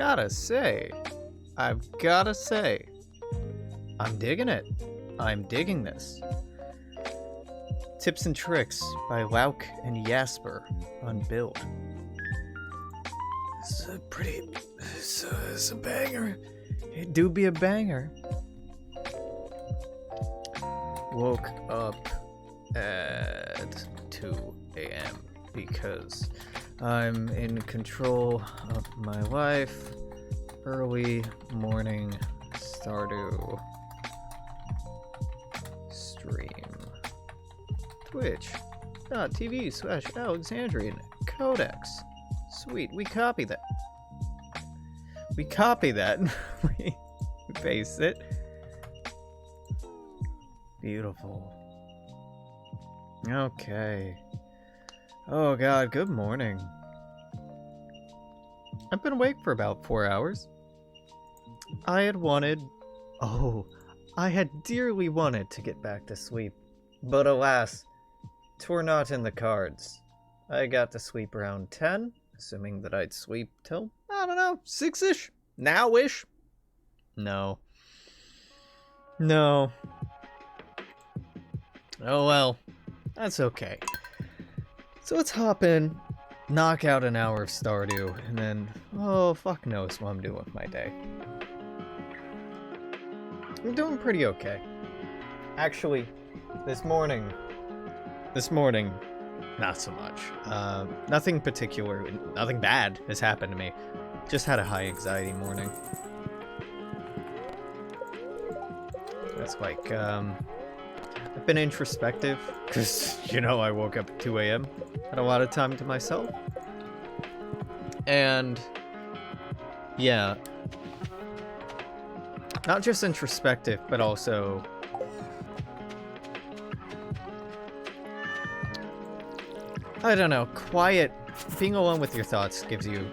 I've gotta say, I'm digging it. I'm digging this. Tips and Tricks by Lauk and Jasper on Build. It's a banger. It do be a banger. Woke up at 2 a.m. because I'm in control of my life. Early morning Stardew stream. Twitch.tv/Alexandrian Codex. Sweet, we copy that. We paste it. Beautiful. Okay. Oh god, good morning. I've been awake for about 4 hours. I had dearly wanted to get back to sleep. But alas, 'twere not in the cards. I got to sleep around 10, assuming that I'd sleep till, I don't know, 6-ish? Now-ish? No. Oh well, that's okay. So let's hop in, knock out an hour of Stardew, and then, oh, fuck knows what I'm doing with my day. I'm doing pretty okay. Actually, this morning, not so much. Nothing particular, nothing bad has happened to me. Just had a high anxiety morning. That's like, I've been introspective, because, I woke up at 2 a.m. Had a lot of time to myself. And, yeah. Not just introspective, but also I don't know, quiet. Being alone with your thoughts gives you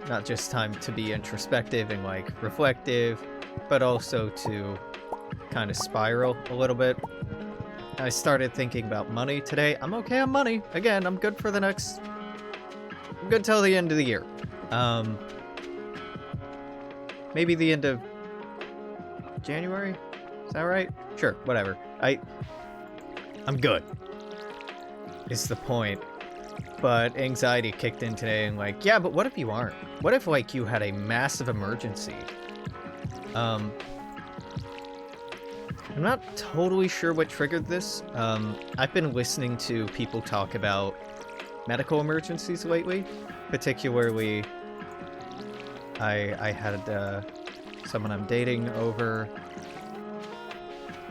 not just time to be introspective and, reflective, but also to kind of spiral a little bit. I started thinking about money today. I'm okay on money. Again, I'm good for I'm good till the end of the year. Maybe the end of January? Is that right? Sure, whatever. I'm good. Is the point. But anxiety kicked in today and yeah, but what if you aren't? What if you had a massive emergency? I'm not totally sure what triggered this. I've been listening to people talk about medical emergencies lately. Particularly, I had someone I'm dating over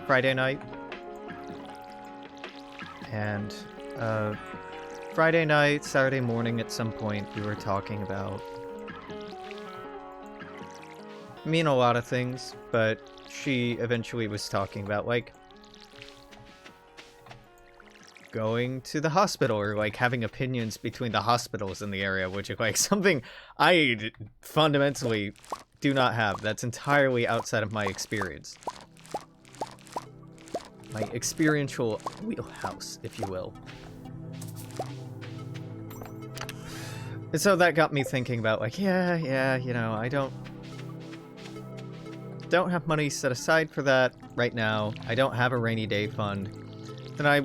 Friday night. And Friday night, Saturday morning at some point, we were talking about a lot of things, but she eventually was talking about, going to the hospital or, having opinions between the hospitals in the area, which is, something I fundamentally do not have. That's entirely outside of my experience. My experiential wheelhouse, if you will. And so that got me thinking about, I don't have money set aside for that right now. I don't have a rainy day fund. Then I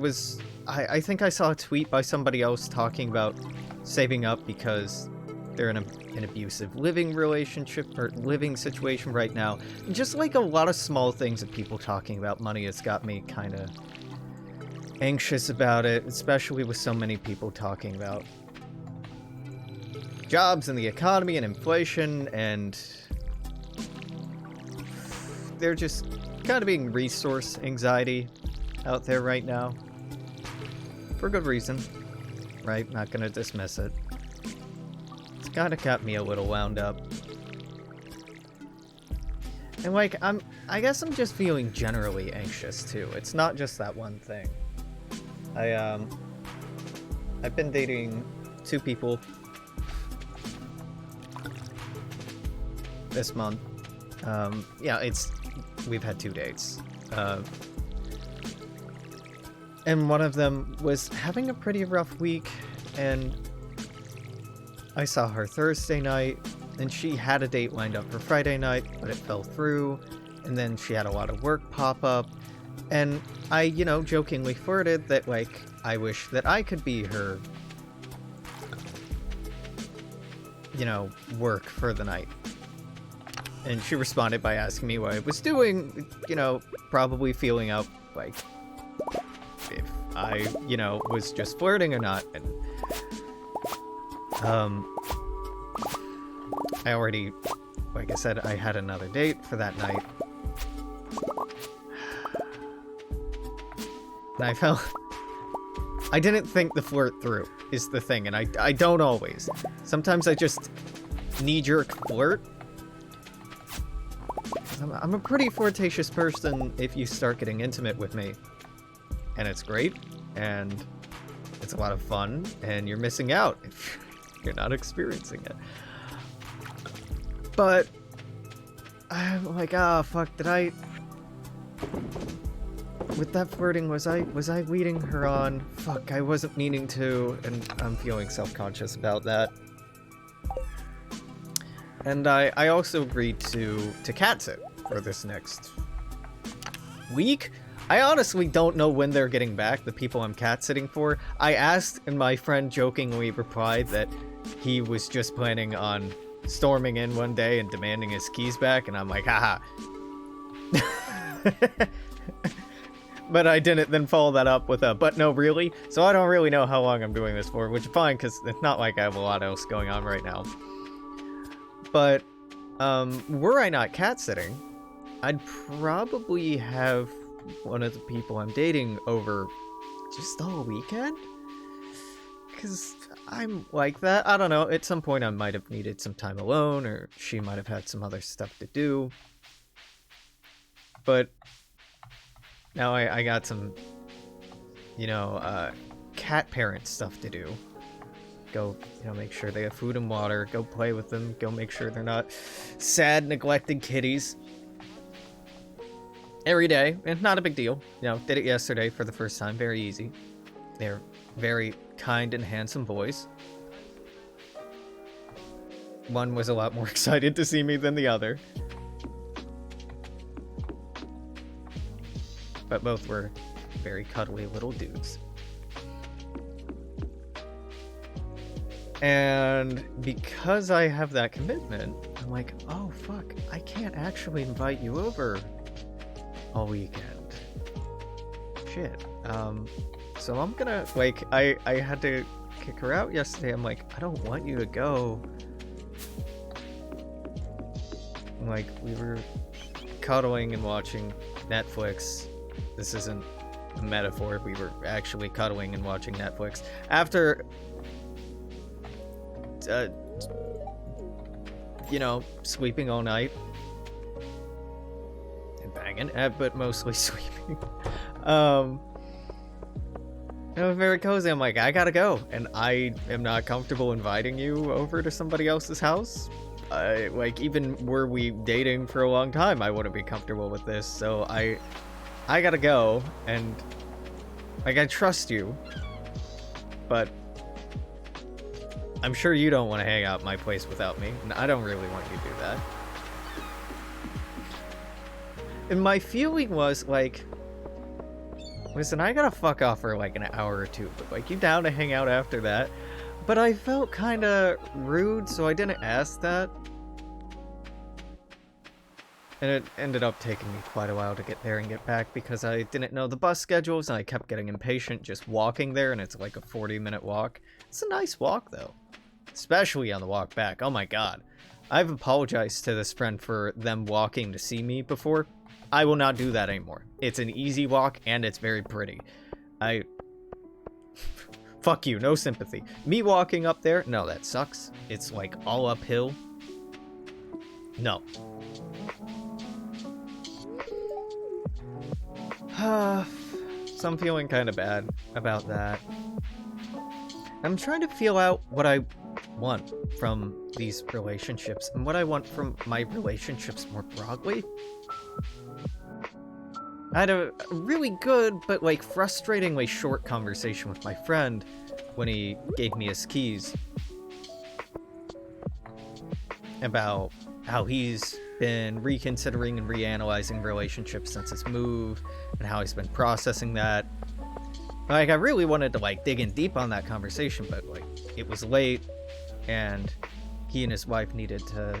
think I saw a tweet by somebody else talking about saving up because they're in an abusive living relationship or living situation right now. And just a lot of small things of people talking about money has got me kind of anxious about it, especially with so many people talking about jobs and the economy and inflation, and they're just kind of being resource anxiety out there right now. For good reason, right? Not gonna dismiss it. It's kind of got me a little wound up. And I guess I'm just feeling generally anxious too. It's not just that one thing. I've been dating 2 people this month. We've had 2 dates. And one of them was having a pretty rough week, and I saw her Thursday night, and she had a date lined up for Friday night, but it fell through, and then she had a lot of work pop up, and I, you know, jokingly flirted that, like, I wish that I could be her, you know, work for the night. And she responded by asking me what I was doing, you know, probably feeling out, like, if I, you know, was just flirting or not, and, I already, like I said, I had another date for that night. And I felt... I didn't think the flirt through, is the thing, and I don't always. Sometimes I just knee-jerk flirt. I'm a pretty flirtatious person if you start getting intimate with me. And it's great, and it's a lot of fun, and you're missing out if you're not experiencing it. But I'm like, ah, fuck, did I... With that flirting, was I leading her on? Fuck, I wasn't meaning to, and I'm feeling self-conscious about that. And I also agreed to cat sit for this next week. I honestly don't know when they're getting back, the people I'm cat sitting for. I asked, and my friend jokingly replied that he was just planning on storming in one day and demanding his keys back, and I'm like, haha. But I didn't then follow that up with a, but no, really? So I don't really know how long I'm doing this for, which is fine, because it's not like I have a lot else going on right now. But, were I not cat sitting, I'd probably have one of the people I'm dating over just all weekend? Because I'm like that. I don't know, at some point I might have needed some time alone, or she might have had some other stuff to do. But now I got some, you know, cat parent stuff to do. Go, you know, make sure they have food and water, go play with them, go make sure they're not sad, neglected kitties. Every day, and not a big deal. You know, did it yesterday for the first time, very easy. They're very kind and handsome boys. One was a lot more excited to see me than the other. But both were very cuddly little dudes. And because I have that commitment, I'm like, oh fuck, I can't actually invite you over all weekend. Shit. So I'm gonna, like, I had to kick her out yesterday. I'm like, I don't want you to go. Like, we were cuddling and watching Netflix. This isn't a metaphor. We were actually cuddling and watching Netflix. After, you know, sleeping all night. And banging, but mostly sleeping. It was very cozy. I'm like, I gotta go. And I am not comfortable inviting you over to somebody else's house. Like, even were we dating for a long time, I wouldn't be comfortable with this. So I gotta go, and like, I trust you, but I'm sure you don't want to hang out at my place without me, and I don't really want you to do that. And my feeling was like, listen, I gotta fuck off for like an hour or two, but like, you down to hang out after that? But I felt kind of rude, so I didn't ask that. And it ended up taking me quite a while to get there and get back because I didn't know the bus schedules, and I kept getting impatient just walking there, and it's like a 40-minute walk. It's a nice walk, though. Especially on the walk back. Oh my god. I've apologized to this friend for them walking to see me before. I will not do that anymore. It's an easy walk, and it's very pretty. Fuck you, no sympathy. Me walking up there? No, that sucks. It's like all uphill. No. So I'm feeling kind of bad about that. I'm trying to feel out what I want from these relationships and what I want from my relationships more broadly. I had a really good but like frustratingly short conversation with my friend when he gave me his keys. about how he's been reconsidering and reanalyzing relationships since his move, and how he's been processing that. Like, I really wanted to, like, dig in deep on that conversation, but, like, it was late, and he and his wife needed to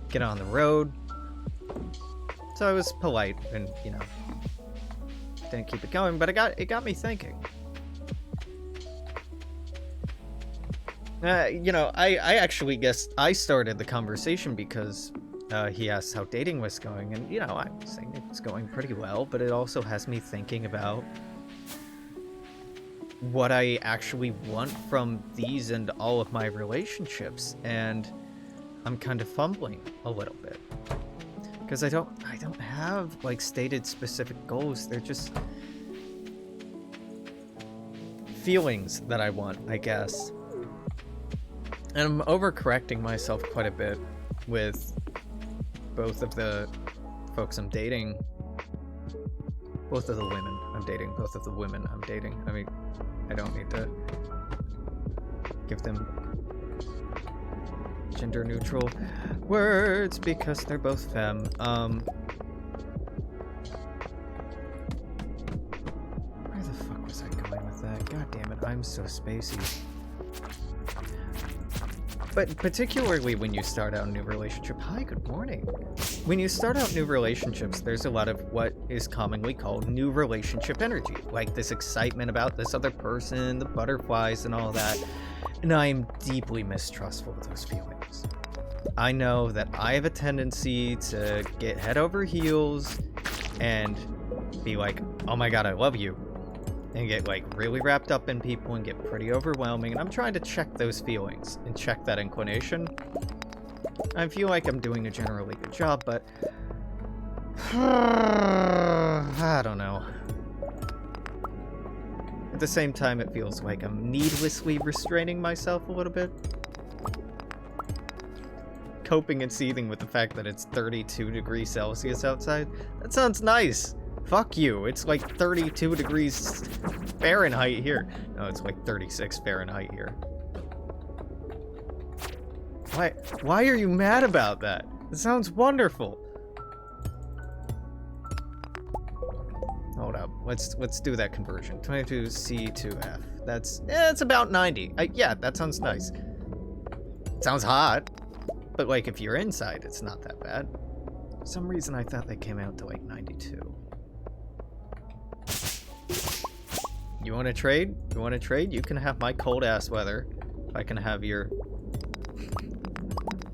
get on the road. So I was polite and, you know, didn't keep it going, but it got me thinking. You know, I actually guess I started the conversation because he asked how dating was going, and, you know, I'm saying it's going pretty well, but it also has me thinking about what I actually want from these and all of my relationships, and I'm kind of fumbling a little bit. Because I don't have, like, stated specific goals. They're just feelings that I want, I guess. And I'm overcorrecting myself quite a bit with both of the folks I'm dating. Both of the women I'm dating. Both of the women I'm dating. I mean, I don't need to give them gender neutral words because they're both femme. Where the fuck was I going with that? God damn it, I'm so spacey. But particularly when you start out a new relationship, hi, good morning. When you start out new relationships, there's a lot of what is commonly called new relationship energy, like this excitement about this other person, the butterflies and all that. And I am deeply mistrustful of those feelings. I know that I have a tendency to get head over heels and be like, oh my god, I love you. And get, like, really wrapped up in people and get pretty overwhelming. And I'm trying to check those feelings and check that inclination. I feel like I'm doing a generally good job, but I don't know. At the same time, it feels like I'm needlessly restraining myself a little bit. Coping and seething with the fact that it's 32 degrees Celsius outside. That sounds nice. Fuck you. It's like 32 degrees Fahrenheit here. No, it's like 36 Fahrenheit here. Why are you mad about that? It sounds wonderful. Hold up. Let's do that conversion. 22C to F. It's about 90. Yeah, that sounds nice. It sounds hot. But, like, if you're inside, it's not that bad. For some reason, I thought they came out to, like, 92. You want to trade? You want to trade? You can have my cold-ass weather. I can have your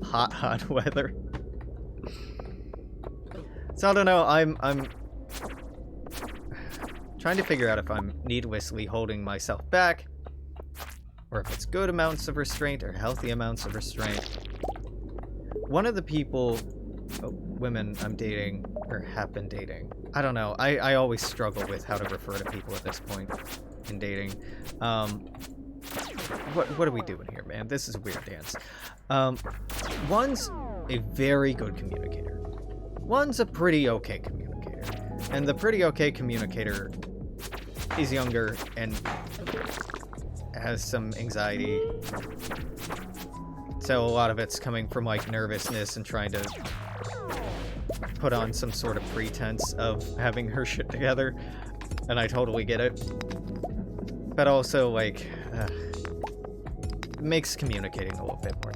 hot weather. So, I don't know. I'm trying to figure out if I'm needlessly holding myself back, or if it's good amounts of restraint or healthy amounts of restraint. One of the women I'm dating, or have been dating, I don't know, I always struggle with how to refer to people at this point in dating. What are we doing here, man? This is a weird dance. One's a very good communicator. One's a pretty okay communicator. And the pretty okay communicator is younger and has some anxiety. So a lot of it's coming from, like, nervousness and trying to put on some sort of pretense of having her shit together. And I totally get it. But also, like, makes communicating a little bit more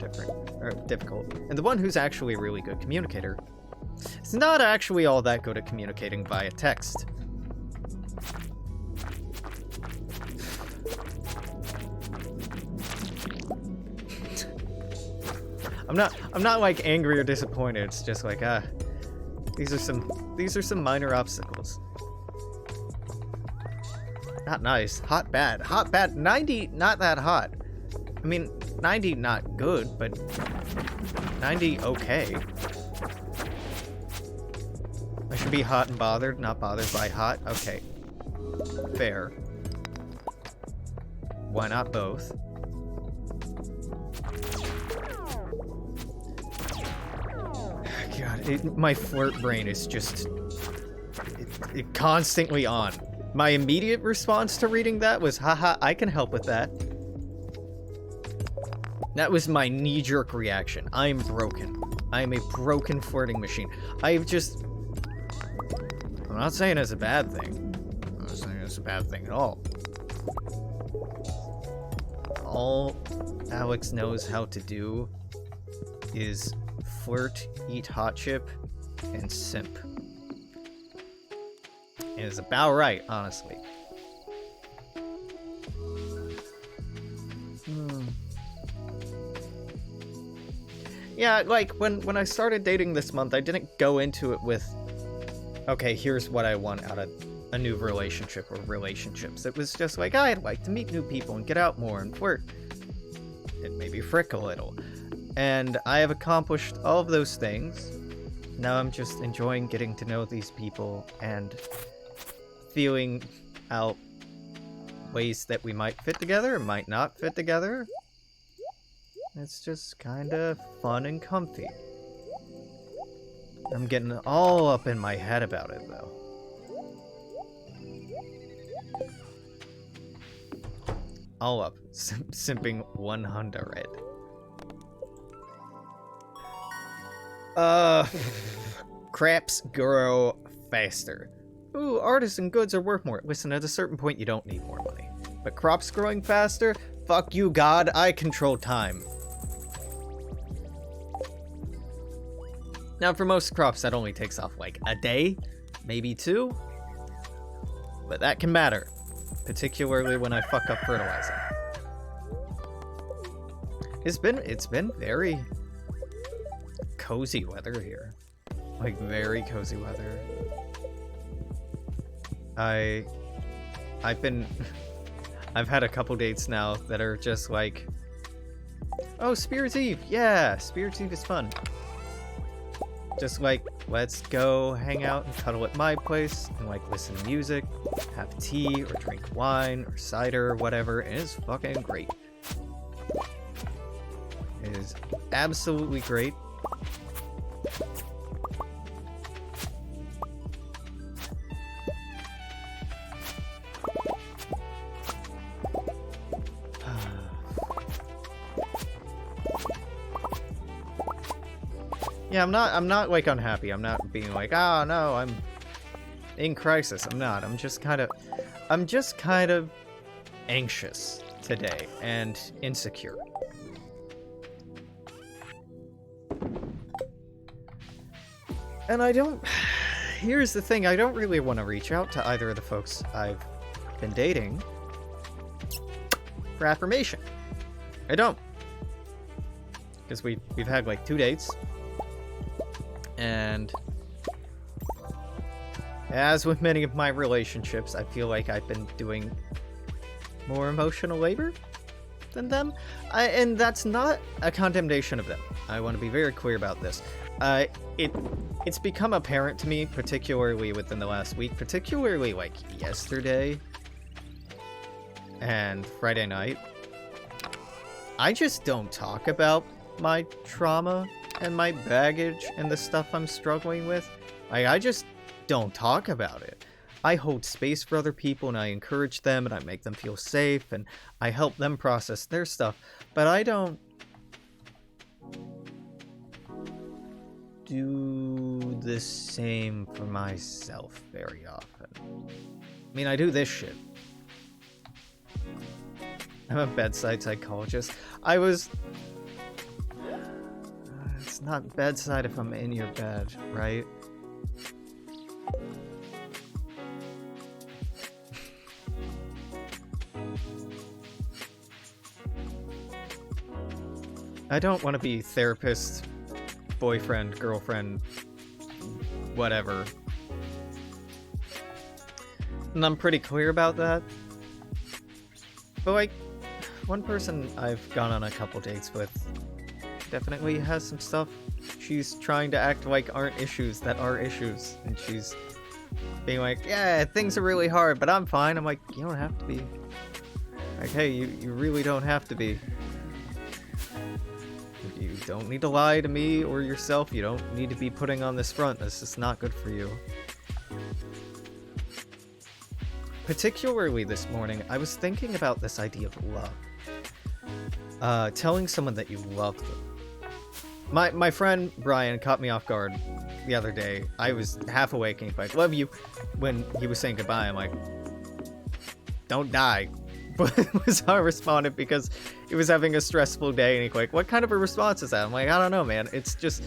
difficult. And the one who's actually a really good communicator is not actually all that good at communicating via text. I'm not like angry or disappointed. It's just like, these are some minor obstacles. Not nice. Hot bad. Hot bad. 90 not that hot. I mean, 90 not good, but 90 okay. I should be hot and bothered, not bothered by hot. Okay. Fair. Why not both? God, my flirt brain is just it constantly on. My immediate response to reading that was, haha, I can help with that. That was my knee-jerk reaction. I'm broken. I am a broken flirting machine. I'm not saying it's a bad thing. I'm not saying it's a bad thing at all. All Alex knows how to do is flirt, eat hot chip, and simp. And it's about right, honestly. Yeah, like, when I started dating this month, I didn't go into it with, okay, here's what I want out of a new relationship or relationships. It was just like, I'd like to meet new people and get out more and flirt. And maybe frick a little. And I have accomplished all of those things. Now I'm just enjoying getting to know these people and feeling out ways that we might fit together or might not fit together. It's just kind of fun and comfy. I'm getting all up in my head about it, though. All up. Simping 100. Craps grow faster. Ooh, artisan goods are worth more. Listen, at a certain point, you don't need more money. But crops growing faster? Fuck you, God. I control time. Now, for most crops, that only takes off like a day, maybe 2. But that can matter, particularly when I fuck up fertilizing. It's been very cozy weather here. Like, very cozy weather. I've had a couple dates now that are just like, oh, Spirit's Eve, yeah, Spirit's Eve is fun. Just like, let's go hang out and cuddle at my place and like listen to music, have tea or drink wine or cider or whatever, and it's fucking great. It is absolutely great. Yeah, I'm not like unhappy. I'm not being like, oh no, I'm in crisis. I'm not. I'm just kind of anxious today and insecure. And here's the thing, I don't really want to reach out to either of the folks I've been dating for affirmation. I don't. Because we've had like 2 dates. And as with many of my relationships, I feel like I've been doing more emotional labor than them. And that's not a condemnation of them. I want to be very clear about this. It's become apparent to me, particularly within the last week, particularly like yesterday and Friday night. I just don't talk about my trauma and my baggage and the stuff I'm struggling with. I just don't talk about it. I hold space for other people and I encourage them and I make them feel safe and I help them process their stuff, but I don't do the same for myself very often. I mean, I do this shit. I'm a bedside psychologist. It's not bedside if I'm in your bed, right? I don't want to be therapist, boyfriend, girlfriend, whatever. And I'm pretty clear about that. But like, one person I've gone on a couple dates with definitely has some stuff she's trying to act like aren't issues that are issues. And she's being like, yeah, things are really hard, but I'm fine. I'm like, you don't have to be. Like, hey, you really don't have to be. You don't need to lie to me or yourself. You don't need to be putting on this front. This is not good for you. Particularly this morning, I was thinking about this idea of love. telling someone that you love them. My friend Brian caught me off guard the other day. I was half awake and he's like, love you. When he was saying goodbye, I'm like, don't die. But was how I responded because he was having a stressful day and he's like, what kind of a response is that? I'm like, I don't know, man. It's just,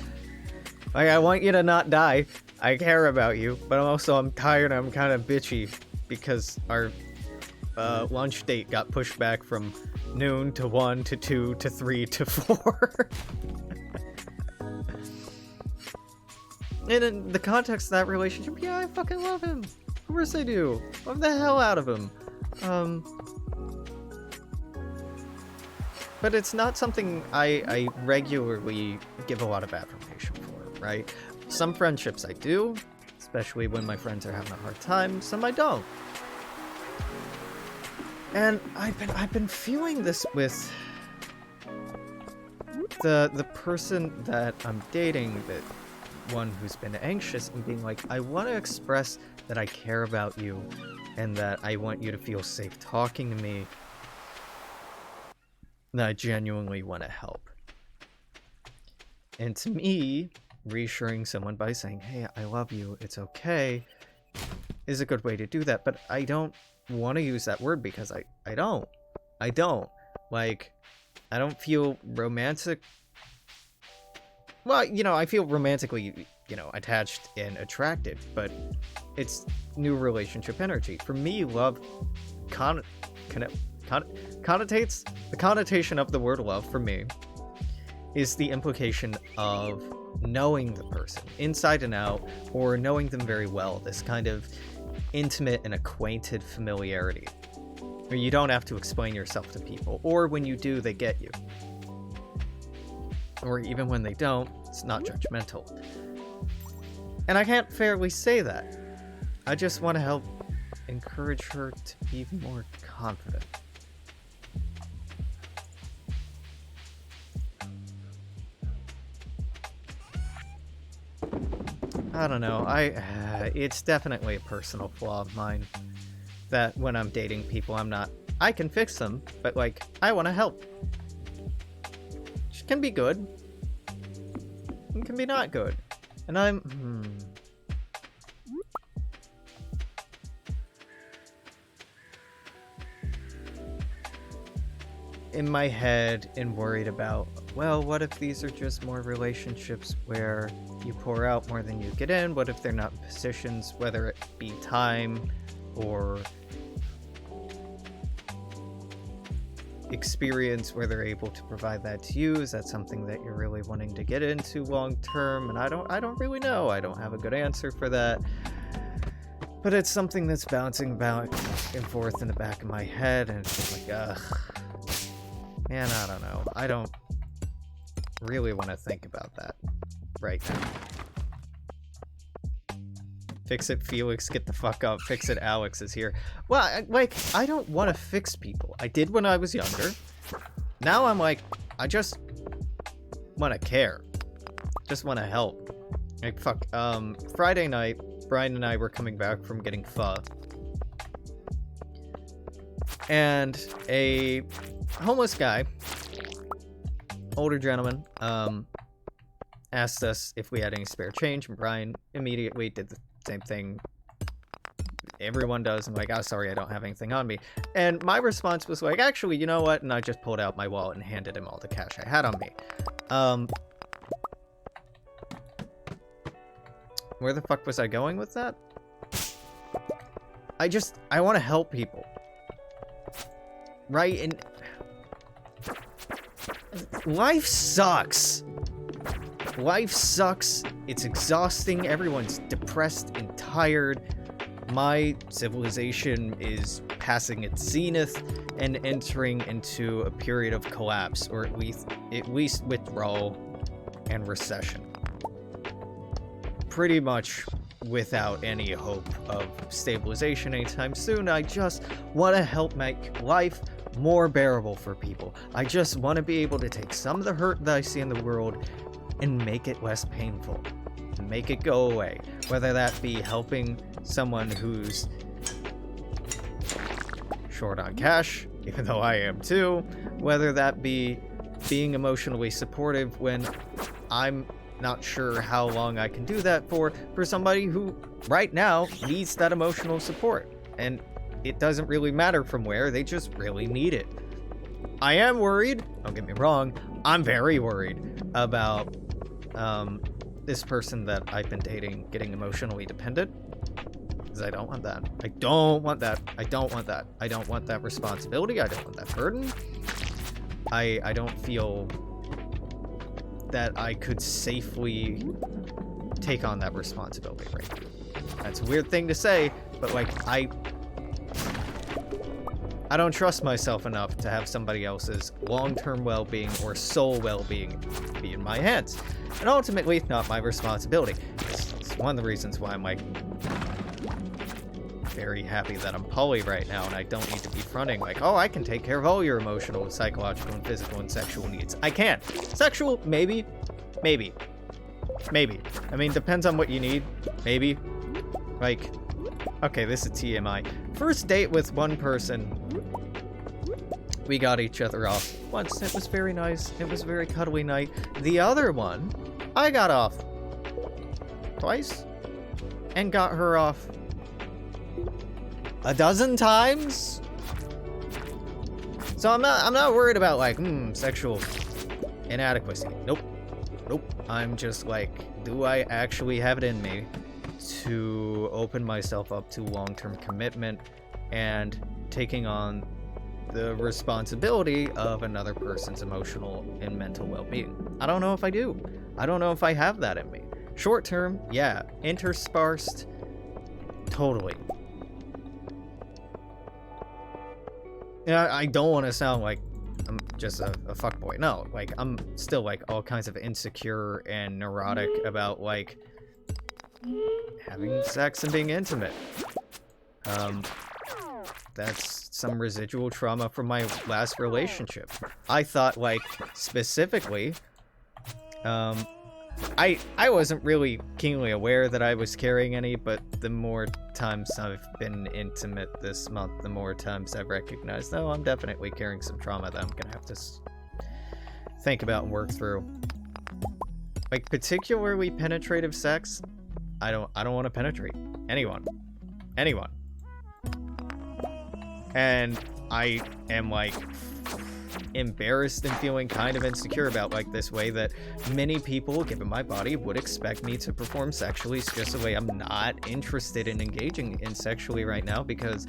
like, I want you to not die. I care about you, but I'm tired and I'm kind of bitchy because our lunch date got pushed back from noon to 1 to 2 to 3 to 4. And in the context of that relationship, yeah, I fucking love him. Of course I do. Love the hell out of him. But it's not something I regularly give a lot of affirmation for, right? Some friendships I do, especially when my friends are having a hard time. Some I don't. And I've been feeling this with the person that I'm dating, that one who's been anxious, and being like, I want to express that I care about you and that I want you to feel safe talking to me, that I genuinely want to help. And to me, reassuring someone by saying, hey, I love you, it's okay, is a good way to do that. But I don't want to use that word because I don't. Like, I don't feel romantic. Well, I feel romantically, attached and attracted, but it's new relationship energy. For me, love connotates, the connotation of the word love for me is the implication of knowing the person inside and out, or knowing them very well. This kind of intimate and acquainted familiarity where you don't have to explain yourself to people, or when you do, they get you. Or even when they don't, it's not judgmental. And I can't fairly say that. I just want to help encourage her to be more confident. I don't know. It's definitely a personal flaw of mine that when I'm dating people, I can fix them, but like, I want to help. Which can be good. It can be not good. And in my head and worried about, well, what if these are just more relationships where you pour out more than you get in? What if they're not in positions, whether it be time or experience, where they're able to provide that to you? Is that something that you're really wanting to get into long term? And I don't really know. I don't have a good answer for that. But it's something that's bouncing back and forth in the back of my head, and it's just like, ugh. Man, I don't know. I don't really want to think about that right now. Fix it, Felix, get the fuck up. Fix it, Alex is here. Well, I don't want to fix people. I did when I was younger. Now I'm like, I just want to care. Just want to help. Like, fuck. Friday night, Brian and I were coming back from getting pho. And a homeless guy, older gentleman, asked us if we had any spare change, and Brian immediately did the same thing everyone does. I'm like, oh, sorry, I don't have anything on me. And my response was like, actually, you know what? And I just pulled out my wallet and handed him all the cash I had on me. Where the fuck was I going with that? I want to help people. Right? And life sucks. Life sucks. It's exhausting. Everyone's depressed and tired. My civilization is passing its zenith and entering into a period of collapse, or at least withdrawal and recession. Pretty much without any hope of stabilization anytime soon. I just want to help make life more bearable for people. I just want to be able to take some of the hurt that I see in the world and make it less painful, make it go away, whether that be helping someone who's short on cash, even though I am too, whether that be being emotionally supportive when I'm not sure how long I can do that for somebody who right now needs that emotional support. And it doesn't really matter from where, they just really need it. I am worried, don't get me wrong, I'm very worried about this person that I've been dating getting emotionally dependent. Because I don't want that. I don't want that. I don't want that. I don't want that responsibility. I don't want that burden. I don't feel that I could safely take on that responsibility right now. That's a weird thing to say, but like I don't trust myself enough to have somebody else's long-term well-being or soul well-being be in my hands. And ultimately, not my responsibility. It's one of the reasons why I'm like very happy that I'm poly right now and I don't need to be fronting like, oh, I can take care of all your emotional, psychological, and physical and sexual needs. I can't. Sexual, maybe. Maybe. Maybe. I mean, depends on what you need. Maybe. Like, okay, this is TMI. First date with one person, we got each other off once. It was very nice. It was a very cuddly night. The other one, I got off twice and got her off a dozen times. So I'm not worried about like sexual inadequacy. Nope. I'm just like, do I actually have it in me to open myself up to long-term commitment and taking on the responsibility of another person's emotional and mental well-being? I don't know if I do. I don't know if I have that in me. Short-term, yeah. Interspersed, totally. Yeah, I don't want to sound like I'm just a fuckboy. No, like, I'm still, like, all kinds of insecure and neurotic about, like, having sex and being intimate. That's some residual trauma from my last relationship. I thought, like, specifically, I wasn't really keenly aware that I was carrying any, but the more times I've been intimate this month, the more times I've recognized, oh, I'm definitely carrying some trauma that I'm gonna have to think about and work through. Like, particularly penetrative sex, I don't want to penetrate anyone. And I am, like, embarrassed and feeling kind of insecure about, like, this way that many people, given my body, would expect me to perform sexually. It's just a way I'm not interested in engaging in sexually right now, because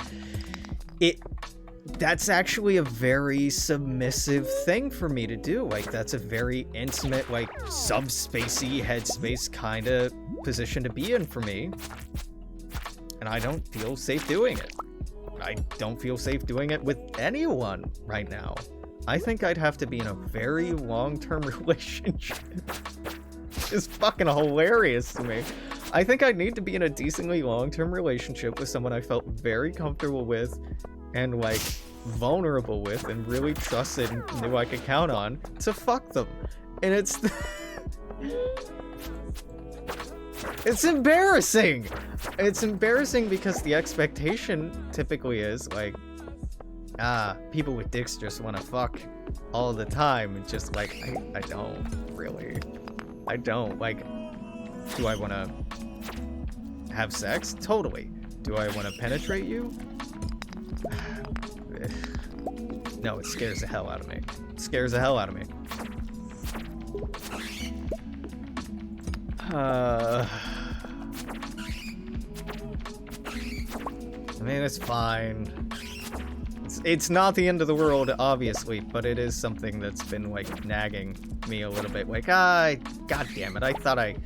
that's actually a very submissive thing for me to do. Like, that's a very intimate, like, subspacey headspace kind of position to be in for me, and I don't feel safe doing it. I don't feel safe doing it with anyone right now. I think I'd have to be in a very long-term relationship. It's fucking hilarious to me. I think I'd need to be in a decently long-term relationship with someone I felt very comfortable with and, like, vulnerable with and really trusted and knew I could count on to fuck them. And it's... It's embarrassing! It's embarrassing because the expectation typically is, like, people with dicks just want to fuck all the time. And just, like, I don't, really. I don't. Like, do I want to have sex? Totally. Do I want to penetrate you? No, it scares the hell out of me. It scares the hell out of me. I mean, it's fine. It's not the end of the world, obviously, but it is something that's been, like, nagging me a little bit. Like, god damn it, I thought I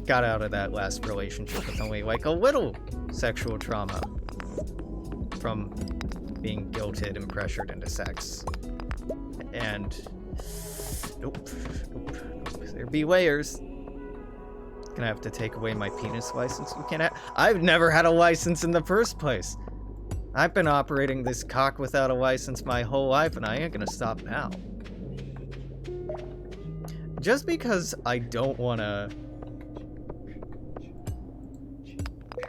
got out of that last relationship with only, like, a little sexual trauma from being guilted and pressured into sex. And nope. There be layers. Gonna have to take away my penis license. You can't I've never had a license in the first place. I've been operating this cock without a license my whole life, and I ain't gonna stop now. Just because I don't wanna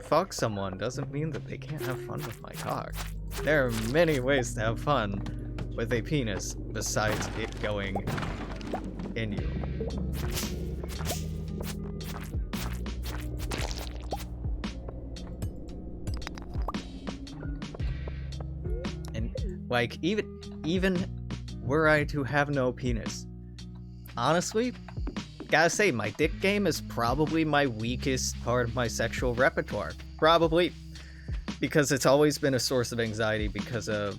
fuck someone doesn't mean that they can't have fun with my cock. There are many ways to have fun with a penis besides it going in you. And like even were I to have no penis, honestly, gotta say my dick game is probably my weakest part of my sexual repertoire. Probably because it's always been a source of anxiety because of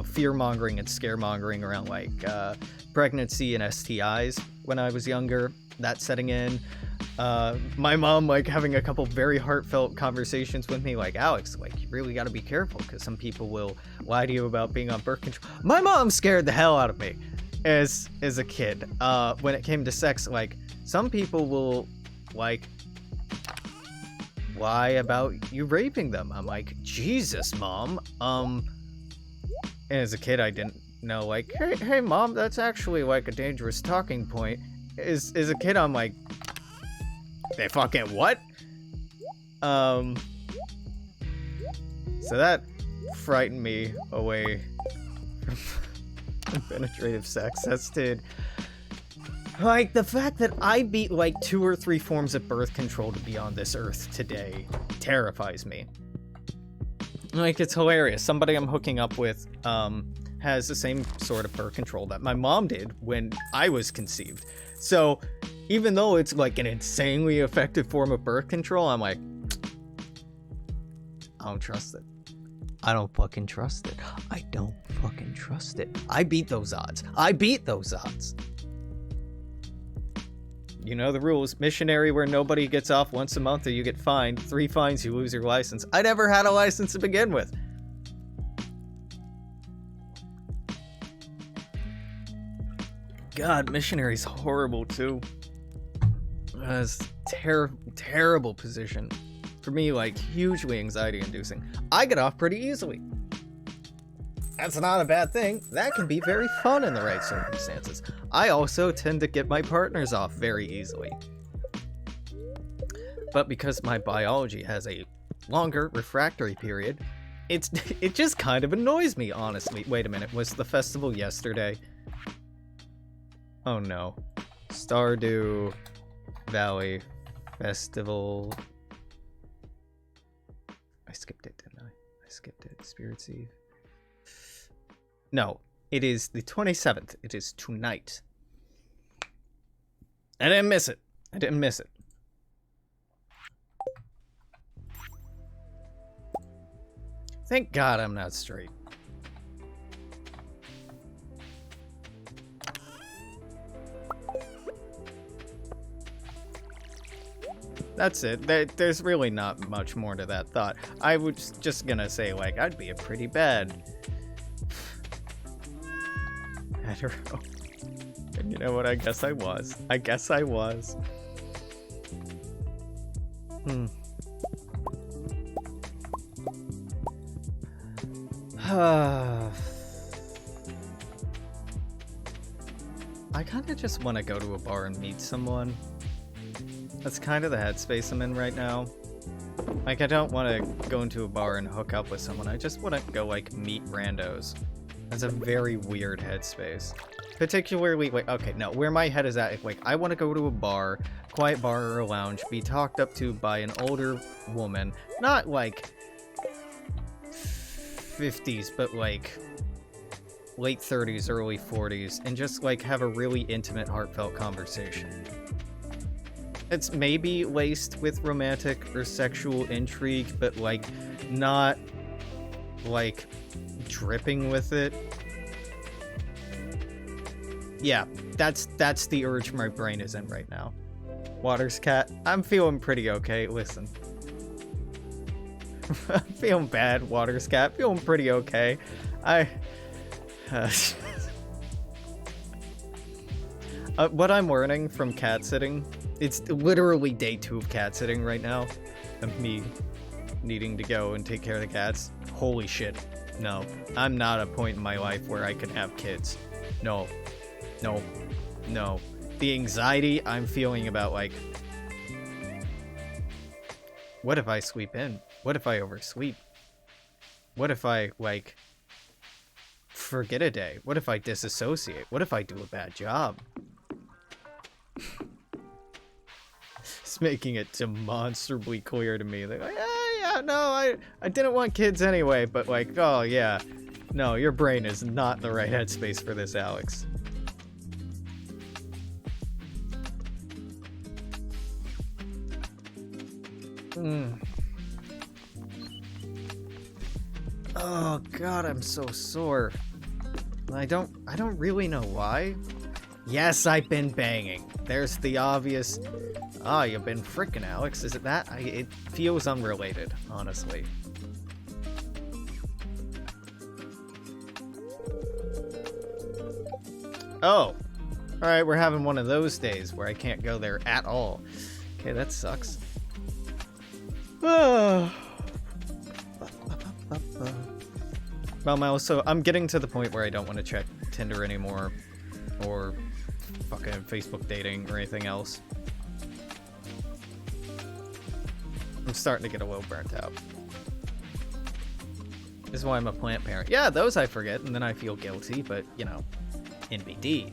fear-mongering and scaremongering around like pregnancy and STIs when I was younger, that setting in. My mom like having a couple very heartfelt conversations with me like, Alex, like you really got to be careful because some people will lie to you about being on birth control. My mom scared the hell out of me as a kid when it came to sex. Like some people will like lie about you raping them. I'm like, Jesus, Mom. And as a kid I didn't know, like, hey Mom, that's actually like a dangerous talking point. As a kid I'm like, they fucking what? So that frightened me away from penetrative sex, as did like the fact that I beat like 2 or 3 forms of birth control to be on this earth today terrifies me. Like, it's hilarious. Somebody I'm hooking up with has the same sort of birth control that my mom did when I was conceived. So even though it's like an insanely effective form of birth control, I'm like, I don't trust it. I don't fucking trust it. I don't fucking trust it. I beat those odds. You know the rules. Missionary where nobody gets off once a month or you get fined. 3 fines, you lose your license. I never had a license to begin with. God, missionary's horrible too. It's terrible position. For me, like, hugely anxiety inducing. I get off pretty easily. That's not a bad thing. That can be very fun in the right circumstances. I also tend to get my partners off very easily. But because my biology has a longer refractory period, it just kind of annoys me, honestly. Wait a minute, was the festival yesterday? Oh no. Stardew Valley Festival. I skipped it, didn't I? I skipped it. Spirit's Eve. No, it is the 27th. It is tonight. I didn't miss it. Thank God I'm not straight. That's it. There's really not much more to that thought. I was just gonna say, like, I'd be a pretty bad hetero. And you know what? I guess I was. I kind of just want to go to a bar and meet someone. That's kind of the headspace I'm in right now. Like, I don't want to go into a bar and hook up with someone. I just want to go, like, meet randos. That's a very weird headspace. Particularly, like, okay, no, where my head is at, like, I want to go to a bar, quiet bar or a lounge, be talked up to by an older woman. Not, like, 50s, but, like, late 30s, early 40s, and just, like, have a really intimate, heartfelt conversation. It's maybe laced with romantic or sexual intrigue, but, like, not, like, dripping with it. Yeah, that's the urge my brain is in right now. Waters Cat, I'm feeling pretty okay. Listen. I'm feeling bad, Waters Cat. Feeling pretty okay. What I'm learning from cat sitting, it's literally day 2 of cat sitting right now. Of me needing to go and take care of the cats. Holy shit. No. I'm not at a point in my life where I can have kids. No. The anxiety I'm feeling about, like, what if I sleep in? What if I oversleep? What if I, like, forget a day? What if I disassociate? What if I do a bad job? It's making it demonstrably clear to me that, like, yeah, no, I didn't want kids anyway, but like, oh yeah, no, your brain is not in the right headspace for this, Alex. Oh god, I'm so sore. I don't really know why. Yes, I've been banging. There's the obvious. Ah, you've been frickin', Alex. Is it that? It feels unrelated, honestly. Oh. Alright, we're having one of those days where I can't go there at all. Okay, that sucks. Well, so I'm getting to the point where I don't want to check Tinder anymore, or fucking Facebook dating or anything else. I'm starting to get a little burnt out. This is why I'm a plant parent. Yeah, those I forget, and then I feel guilty, but, you know, NBD.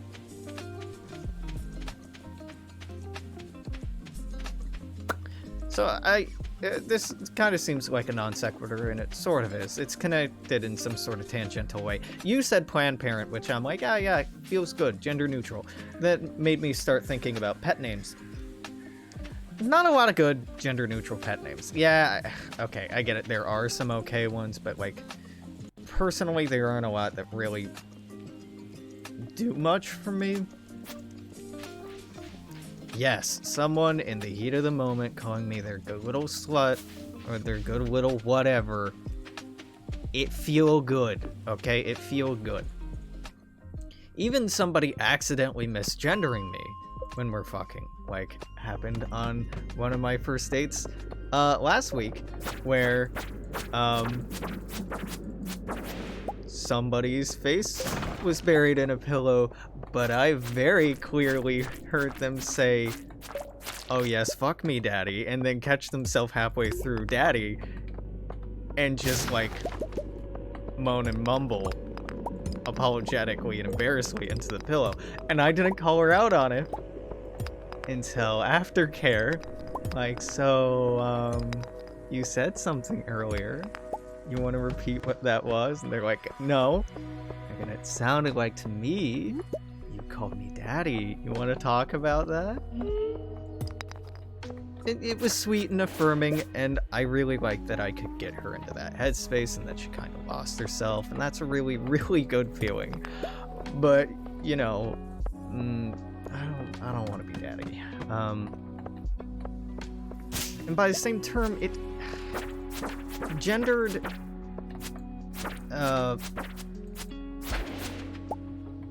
So this kind of seems like a non sequitur, and it sort of is. It's connected in some sort of tangential way. You said planned parent, which I'm like, yeah, it feels good, gender neutral. That made me start thinking about pet names. Not a lot of good gender neutral pet names. Yeah, okay, I get it. There are some okay ones, but like, personally, there aren't a lot that really do much for me. Yes, someone in the heat of the moment calling me their good little slut or their good little whatever. It feel good, okay? It feel good. Even somebody accidentally misgendering me when we're fucking, like, happened on one of my first dates last week, where somebody's face was buried in a pillow, but I very clearly heard them say, "Oh yes, fuck me, daddy," and then catch themselves halfway through daddy and just like moan and mumble apologetically and embarrassedly into the pillow. And I didn't call her out on it until aftercare. Like, so, you said something earlier. You want to repeat what that was? And they're like, no. And it sounded like to me, you called me daddy. You want to talk about that? It was sweet and affirming, and I really liked that I could get her into that headspace and that she kind of lost herself, and that's a really, really good feeling. But, you know, I don't want to be daddy. And by the same term, it gendered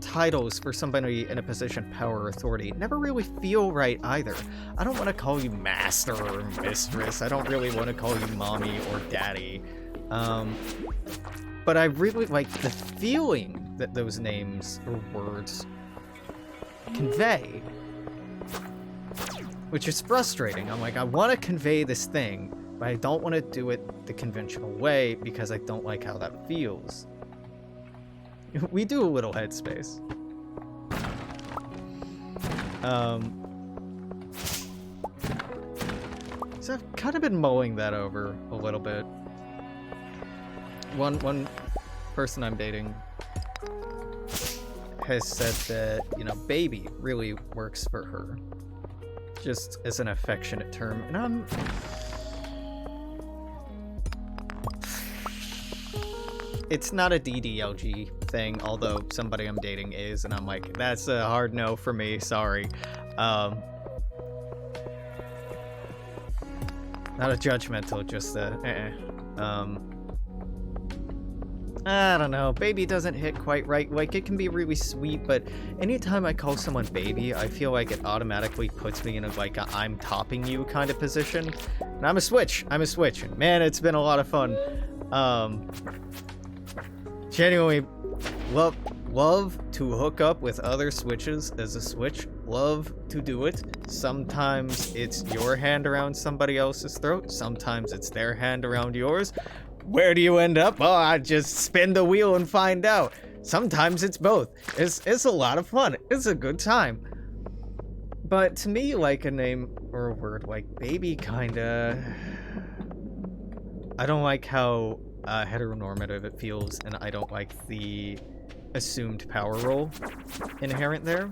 titles for somebody in a position of power or authority never really feel right either. I don't want to call you master or mistress. I don't really want to call you mommy or daddy. But I really like the feeling that those names or words convey, which is frustrating. I'm like, I want to convey this thing, but I don't want to do it the conventional way because I don't like how that feels. We do a little headspace. So I've kind of been mulling that over a little bit. One person I'm dating has said that, you know, baby really works for her, just as an affectionate term, and it's not a DDLG thing, although somebody I'm dating is, and I'm like, that's a hard no for me, sorry. Not a judgmental, just a I don't know, baby doesn't hit quite right. Like, it can be really sweet, but anytime I call someone baby, I feel like it automatically puts me in a, like, I'm topping you kind of position. And I'm a switch, and man, it's been a lot of fun. Genuinely love to hook up with other switches as a switch. Love to do it. Sometimes it's your hand around somebody else's throat. Sometimes it's their hand around yours. Where do you end up? Oh, I just spin the wheel and find out. Sometimes it's both. It's a lot of fun. It's a good time. But to me, like, a name or a word like baby kinda... I don't like how heteronormative it feels, and I don't like the assumed power role inherent there.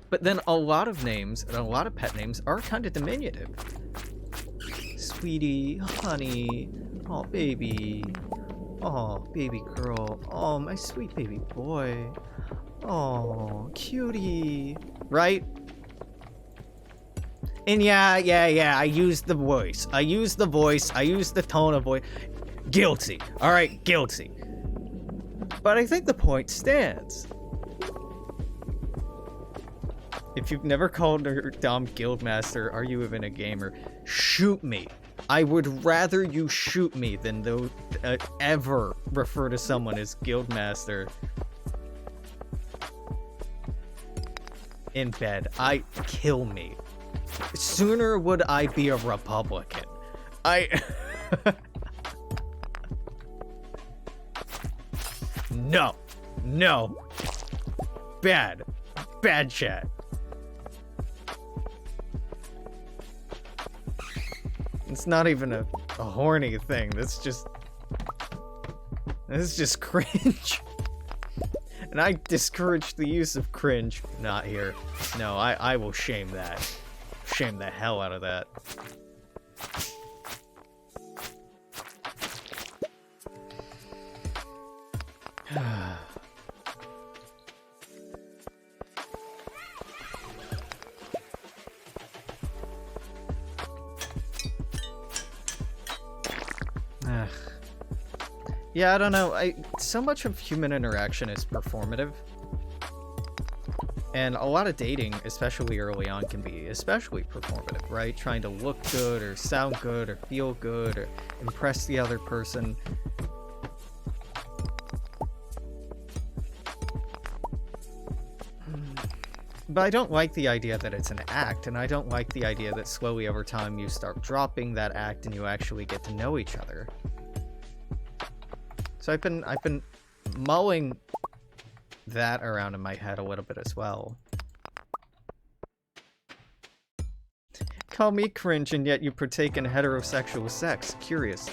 But then a lot of names, and a lot of pet names, are kind of diminutive. Sweetie, honey, oh baby, oh baby girl, oh my sweet baby boy, oh cutie, right? And yeah, I used the voice. I used the tone of voice. Guilty. Alright, guilty. But I think the point stands. If you've never called her Dom Guildmaster, are you even a gamer? Shoot me. I would rather you shoot me than ever refer to someone as Guildmaster in bed. Kill me. Sooner would I be a Republican. No. Bad chat. It's not even a horny thing. This is just cringe. And I discourage the use of cringe. Not here. No, I will shame that. Shame the hell out of that. Yeah, I don't know. So much of human interaction is performative. And a lot of dating, especially early on, can be especially performative, right? Trying to look good or sound good or feel good or impress the other person. But I don't like the idea that it's an act, and I don't like the idea that slowly over time you start dropping that act and you actually get to know each other. So I've been mulling that around in my head a little bit as well. Call me cringe, and yet you partake in heterosexual sex. Curious.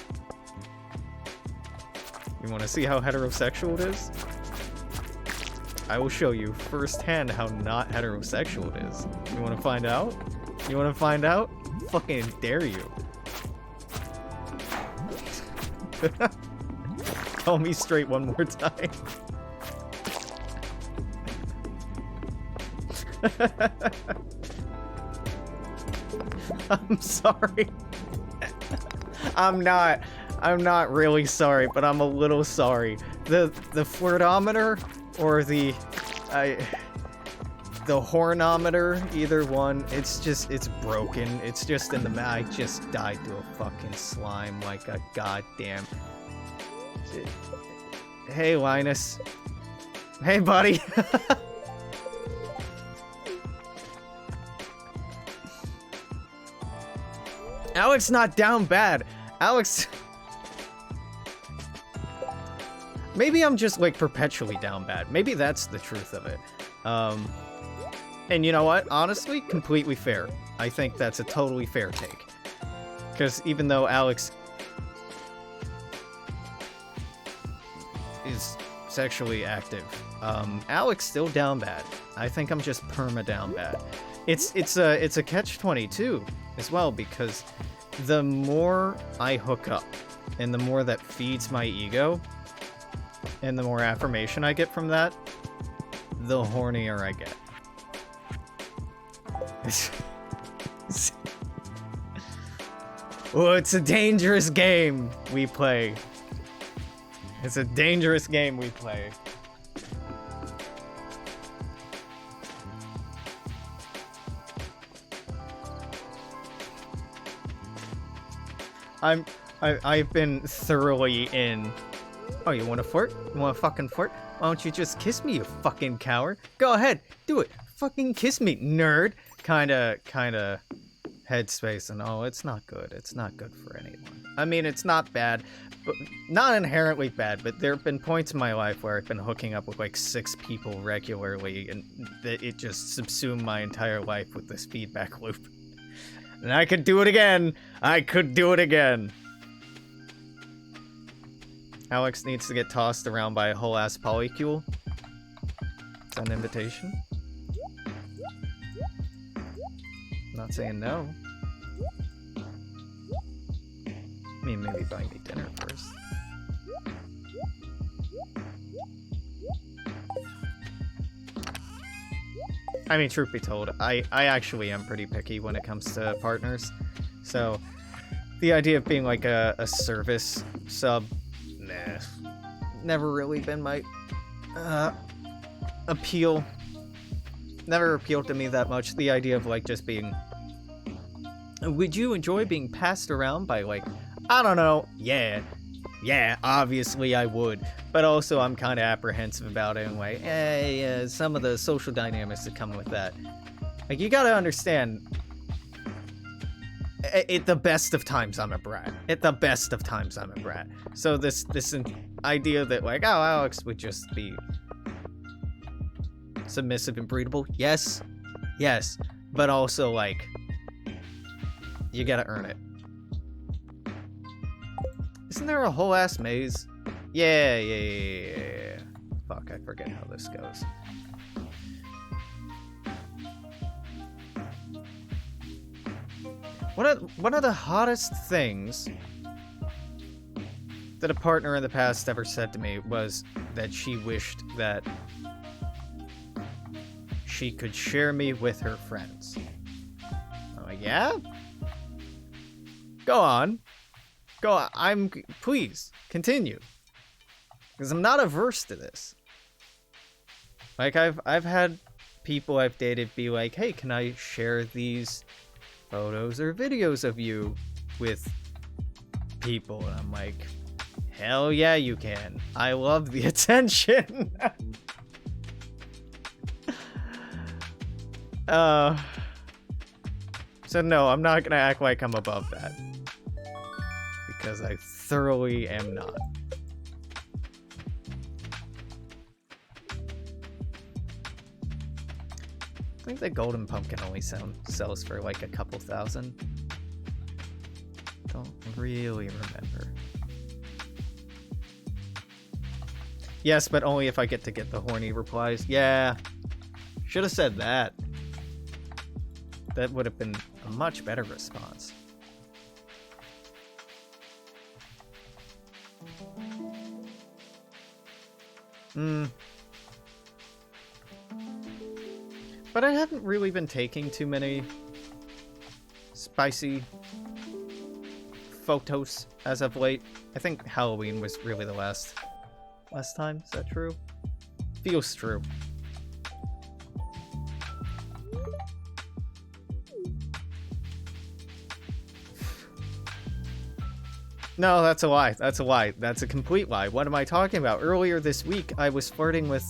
You want to see how heterosexual it is? I will show you firsthand how not heterosexual it is. You want to find out? You want to find out? Fucking dare you. Tell me straight one more time. I'm sorry. I'm not really sorry, but I'm a little sorry. The flirtometer or the hornometer, either one, it's broken. It's just in the I just died to a fucking slime like a goddamn. Hey, Linus. Hey, buddy. Alex not down bad. Alex... Maybe I'm just, like, perpetually down bad. Maybe that's the truth of it. And you know what? Honestly, completely fair. I think that's a totally fair take. Because even though Alex is sexually active, Alex still down bad. I think I'm just perma down bad. It's a catch-22 as well, because the more I hook up and the more that feeds my ego and the more affirmation I get from that, the hornier I get. Oh, it's a dangerous game we play. It's a dangerous game we play. I've been thoroughly in. Oh, you wanna flirt? You wanna fucking flirt? Why don't you just kiss me, you fucking coward? Go ahead, do it. Fucking kiss me, nerd. Kinda headspace, and oh, it's not good. It's not good for anyone. I mean, it's not bad, but not inherently bad, but there have been points in my life where I've been hooking up with like 6 people regularly, and it just subsumed my entire life with this feedback loop. And I could do it again! I could do it again! Alex needs to get tossed around by a whole ass polycule. Is that an invitation? I'm not saying no. I mean, maybe buy me dinner first. I mean, truth be told, I actually am pretty picky when it comes to partners. So, the idea of being like a service sub, nah. Never really been my appeal. Never appealed to me that much. The idea of like just being... Would you enjoy being passed around by like... I don't know. Yeah, obviously I would. But also I'm kind of apprehensive about it anyway. Some of the social dynamics that come with that. Like, you gotta understand, at the best of times I'm a brat. At the best of times I'm a brat. So this idea that like, oh, Alex would just be submissive and breedable. Yes. But also like, you gotta earn it. Isn't there a whole ass maze? Yeah. Fuck, I forget how this goes. One of the hottest things that a partner in the past ever said to me was that she wished that she could share me with her friends. I'm like, yeah? Go on. Please, continue. Because I'm not averse to this. Like, I've had people I've dated be like, hey, can I share these photos or videos of you with people? And I'm like, hell yeah, you can. I love the attention. So no, I'm not gonna act like I'm above that. Because I thoroughly am not. I think the golden pumpkin only sells for like a couple thousand. Don't really remember. Yes, but only if I get the horny replies. Yeah. Should have said that. That would have been a much better response. But I haven't really been taking too many spicy photos as of late. I think Halloween was really the last time. Is that true? Feels true. No, that's a lie. That's a lie. That's a complete lie. What am I talking about? Earlier this week, I was flirting with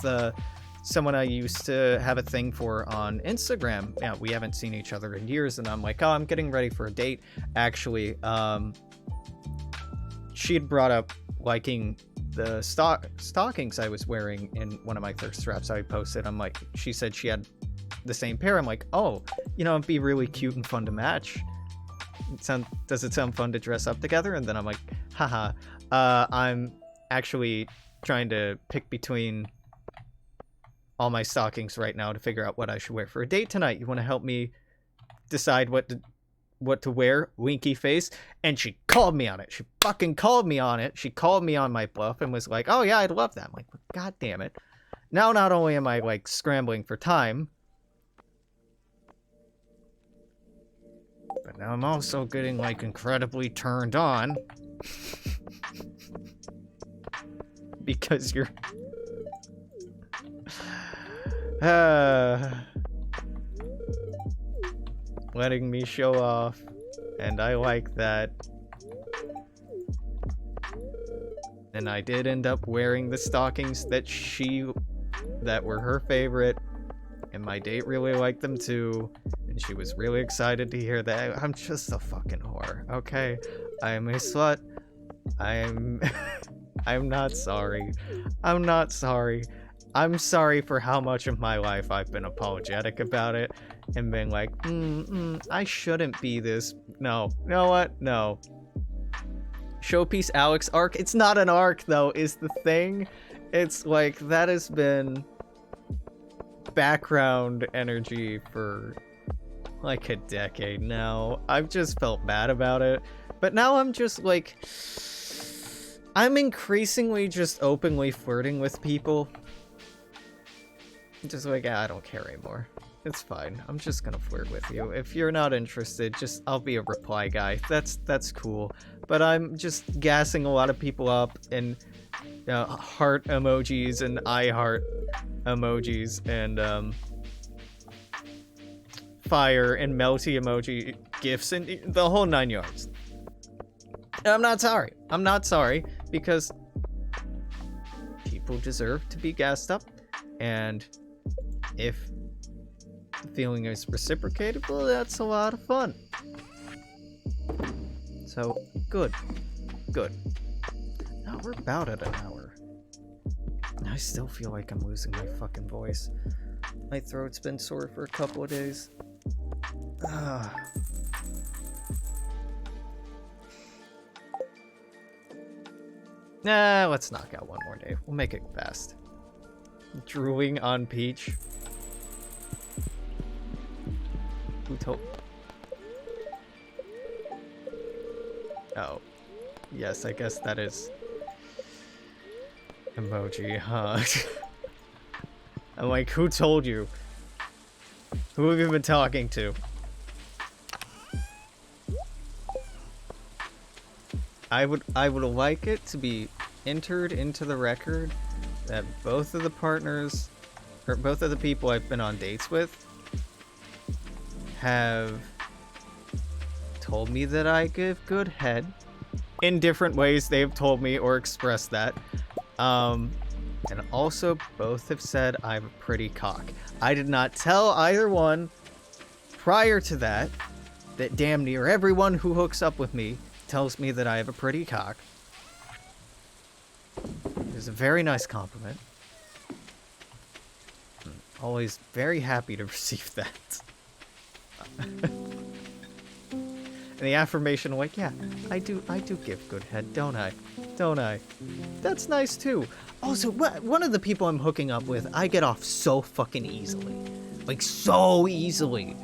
someone I used to have a thing for on Instagram. Yeah, we haven't seen each other in years, and I'm like, oh, I'm getting ready for a date. Actually, she had brought up liking the stockings I was wearing in one of my thirst traps I posted. I'm like, she said she had the same pair. I'm like, oh, you know, it'd be really cute and fun to match. Does it sound fun to dress up together? And then I'm like, haha, I'm actually trying to pick between all my stockings right now to figure out what I should wear for a date tonight. You want to help me decide what to wear? Winky face. And she called me on it. She fucking called me on it. She called me on my bluff and was like, oh yeah, I'd love that. I'm like, god damn it. Now not only am I like scrambling for time, but now I'm also getting like incredibly turned on because you're letting me show off, and I like that. And I did end up wearing the stockings that were her favorite, and my date really liked them too. and she was really excited to hear that. I'm just a fucking whore, okay? I am a slut. I'm not sorry. I'm not sorry. I'm sorry for how much of my life I've been apologetic about it and been like, I shouldn't be this. No. You know what? No. Showpiece Alex arc. It's not an arc, though, is the thing. It's like, that has been background energy for like a decade now. I've just felt bad about it. But now I'm just like, I'm increasingly just openly flirting with people. Just like, I don't care anymore. It's fine. I'm just gonna flirt with you. If you're not interested, I'll be a reply guy. That's cool. But I'm just gassing a lot of people up and heart emojis and I heart emojis and fire and melty emoji gifs and the whole 9 yards. And I'm not sorry. I'm not sorry because people deserve to be gassed up, and if the feeling is reciprocated, well, that's a lot of fun. So, good. Good. Now we're about at an hour. I still feel like I'm losing my fucking voice. My throat's been sore for a couple of days. Nah, let's knock out one more day. We'll make it fast. Drooling on Peach. Who told? Oh. Yes, I guess that is emoji, huh? I'm like, who told you? Who have you been talking to? I would like it to be entered into the record that both of the partners, or both of the people I've been on dates with, have told me that I give good head. In different ways they've told me or expressed that. And also both have said I have a pretty cock. I did not tell either one prior to that damn near everyone who hooks up with me tells me that I have a pretty cock. It's a very nice compliment. I'm always very happy to receive that. And the affirmation, like, yeah, I do give good head, don't I? Don't I? That's nice too. Also, one of the people I'm hooking up with, I get off so fucking easily. Like, so easily.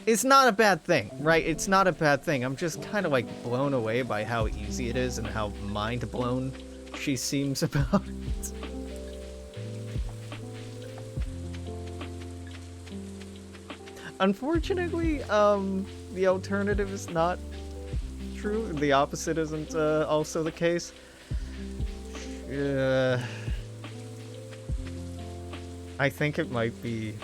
It's not a bad thing, right? It's not a bad thing. I'm just kind of like blown away by how easy it is and how mind blown she seems about it. Unfortunately, the alternative is not true. The opposite isn't also the case. I think it might be.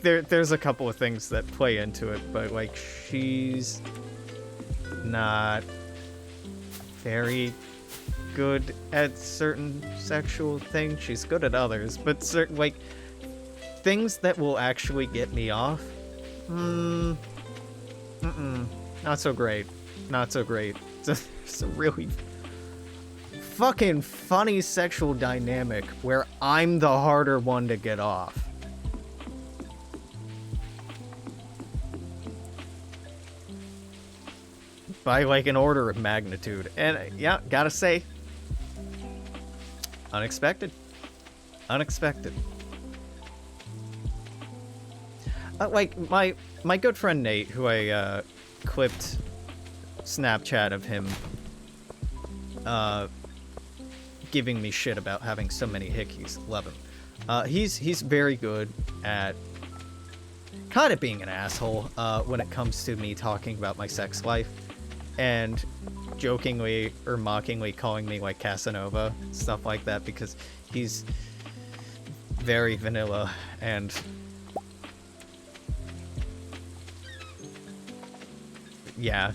There's a couple of things that play into it, but like she's not very good at certain sexual things. She's good at others, but certain like things that will actually get me off. Not so great. Not so great. It's a really fucking funny sexual dynamic where I'm the harder one to get off. By like an order of magnitude. And yeah, gotta say, unexpected. Unexpected. Like my good friend Nate, who I clipped Snapchat of him giving me shit about having so many hickeys. Love him. He's very good at kind of being an asshole when it comes to me talking about my sex life, and jokingly or mockingly calling me like Casanova, stuff like that, because he's very vanilla and yeah.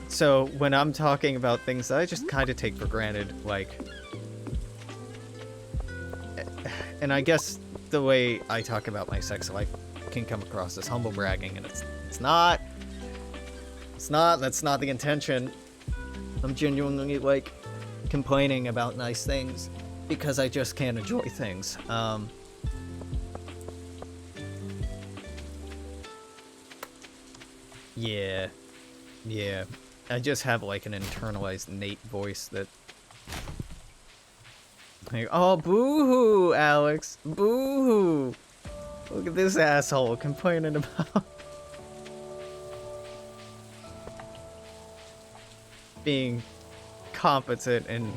So when I'm talking about things that I just kind of take for granted, like, and I guess the way I talk about my sex life can come across as humble bragging, and it's not. That's not the intention. I'm genuinely, like, complaining about nice things because I just can't enjoy things. Yeah. I just have, like, an internalized Nate voice that... Like, oh, boo-hoo, Alex. Boo-hoo. Look at this asshole complaining about... being competent in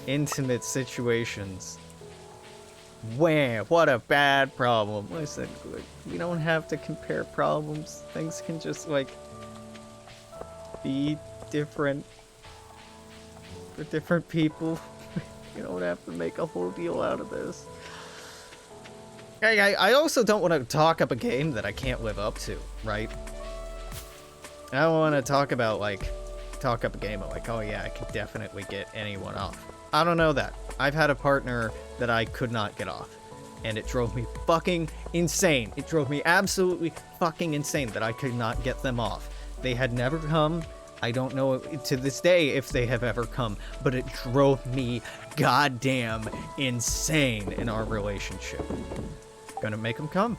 intimate situations. Wham! What a bad problem. Listen, we don't have to compare problems. Things can just, like, be different for different people. You don't have to make a whole deal out of this. I also don't want to talk up a game that I can't live up to, right? I don't want to talk about, like, talk up a game of, like, oh yeah, I could definitely get anyone off. I don't know that. I've had a partner that I could not get off, and it drove me fucking insane. It drove me absolutely fucking insane that I could not get them off. They had never come. I don't know to this day if they have ever come, but it drove me goddamn insane in our relationship. Gonna make them come.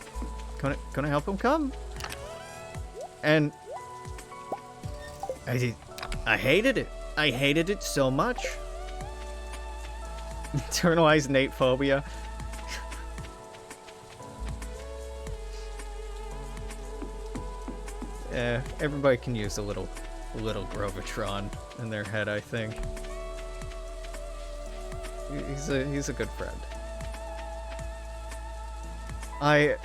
Gonna help them come. And I hated it. I hated it so much. Internalized Nate phobia. Everybody can use a little Grovatron in their head, I think. He's a good friend. I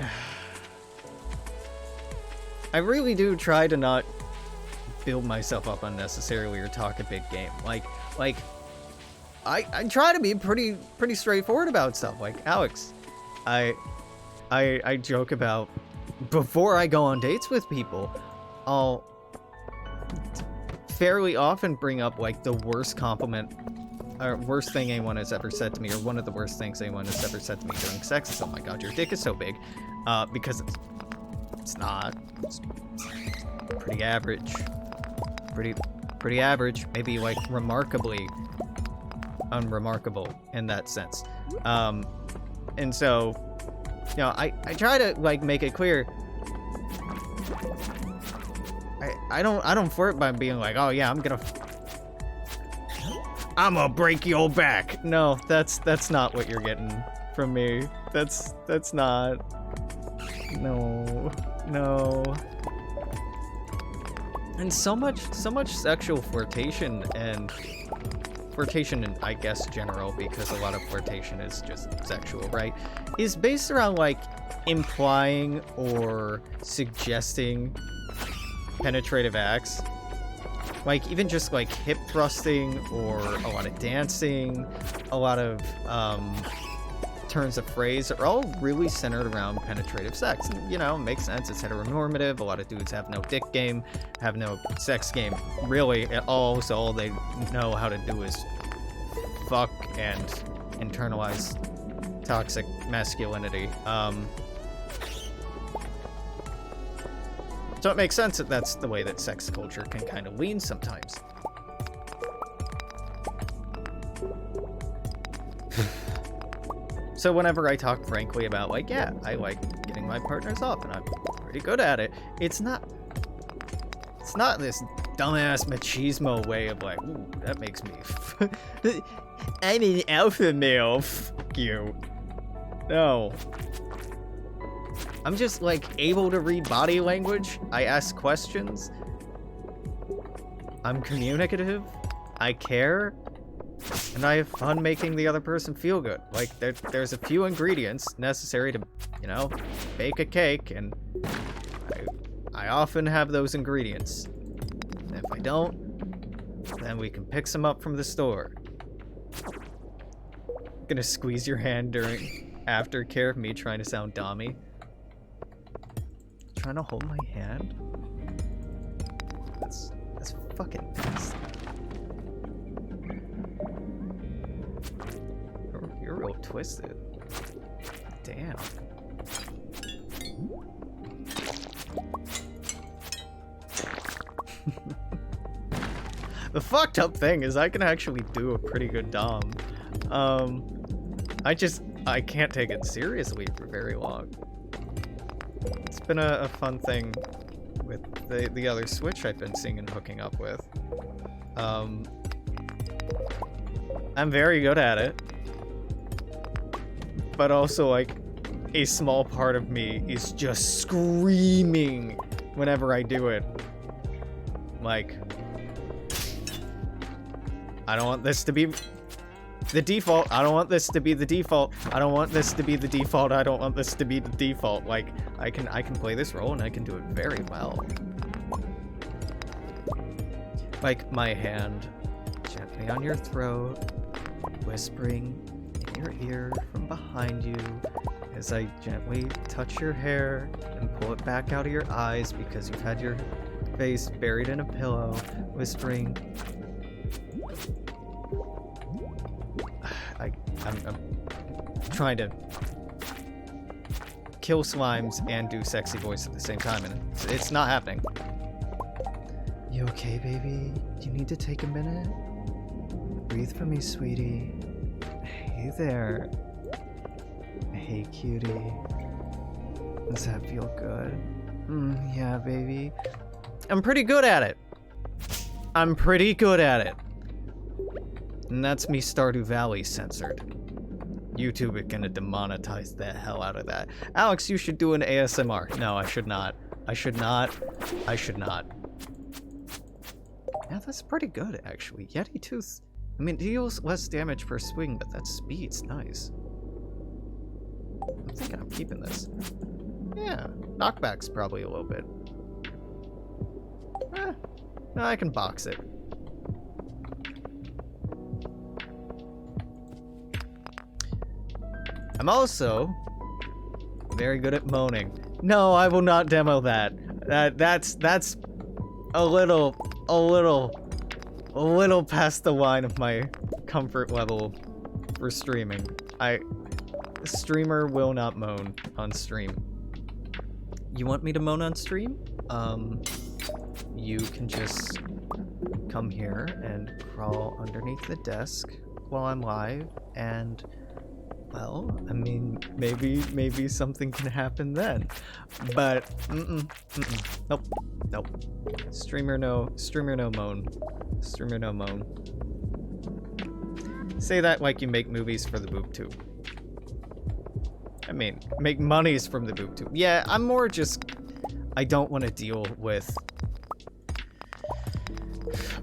really do try to not build myself up unnecessarily or talk a big game. Like I try to be pretty straightforward about stuff. Like, Alex, I joke about, before I go on dates with people, I'll fairly often bring up, like, the worst compliment or worst thing anyone has ever said to me, or one of the worst things anyone has ever said to me during sex is, oh my god, your dick is so big. Because it's not. It's pretty average. Pretty average. Maybe, like, remarkably unremarkable in that sense. And so, you know, I try to, like, make it clear. I don't flirt by being like, oh yeah, I'm gonna break your back. No, that's not what you're getting from me. That's not. No. And so much sexual flirtation and flirtation in, I guess, general, because a lot of flirtation is just sexual, right? Is based around, like, implying or suggesting penetrative acts. Like, even just, like, hip thrusting, or a lot of dancing, a lot of turns of phrase are all really centered around penetrative sex. And, you know, makes sense. It's heteronormative. A lot of dudes have no dick game, have no sex game, really, at all. So all they know how to do is fuck and internalize toxic masculinity. So it makes sense that that's the way that sex culture can kind of lean sometimes. So whenever I talk frankly about, like, yeah, I like getting my partners off and I'm pretty good at it, it's not this dumbass machismo way of, like, ooh, that makes me I'm an alpha male, fuck you. No. I'm just, like, able to read body language. I ask questions. I'm communicative. I care. And I have fun making the other person feel good. Like, there's a few ingredients necessary to, you know, bake a cake, and I often have those ingredients. And if I don't, then we can pick some up from the store. I'm gonna squeeze your hand during aftercare of me trying to sound dommy. Trying to hold my hand? fucking nasty. You're real twisted. Damn. The fucked up thing is I can actually do a pretty good dom. I can't take it seriously for very long. It's been a fun thing with the other Switch I've been seeing and hooking up with. I'm very good at it. But also, like, a small part of me is just screaming whenever I do it. Like, I don't want this to be the default. I don't want this to be the default. I don't want this to be the default. I don't want this to be the default. Like, I can play this role and I can do it very well. Like, my hand gently on your throat, whispering in your ear from behind you as I gently touch your hair and pull it back out of your eyes because you've had your face buried in a pillow, whispering. I'm trying to kill slimes and do sexy voice at the same time, and it's not happening. You okay, baby? You need to take a minute? Breathe for me, sweetie. Hey there. Hey, cutie. Does that feel good? Yeah, baby. I'm pretty good at it. I'm pretty good at it. And that's me Stardew Valley censored. YouTube is gonna demonetize the hell out of that. Alex, you should do an ASMR. No, I should not. I should not. I should not. Yeah, that's pretty good, actually. Yeti Tooth, I mean, it deals less damage per swing, but that speed's nice. I'm thinking I'm keeping this. Yeah, knockback's probably a little bit. No, I can box it. I'm also very good at moaning. No, I will not demo that. That's a little past the line of my comfort level for streaming. A streamer will not moan on stream. You want me to moan on stream? You can just come here and crawl underneath the desk while I'm live, and well, I mean, maybe something can happen then. But nope. Streamer no moan. Streamer no moan. Say that like you make movies for the boob tube. I mean, make monies from the boob tube. Yeah, I'm more just, I don't want to deal with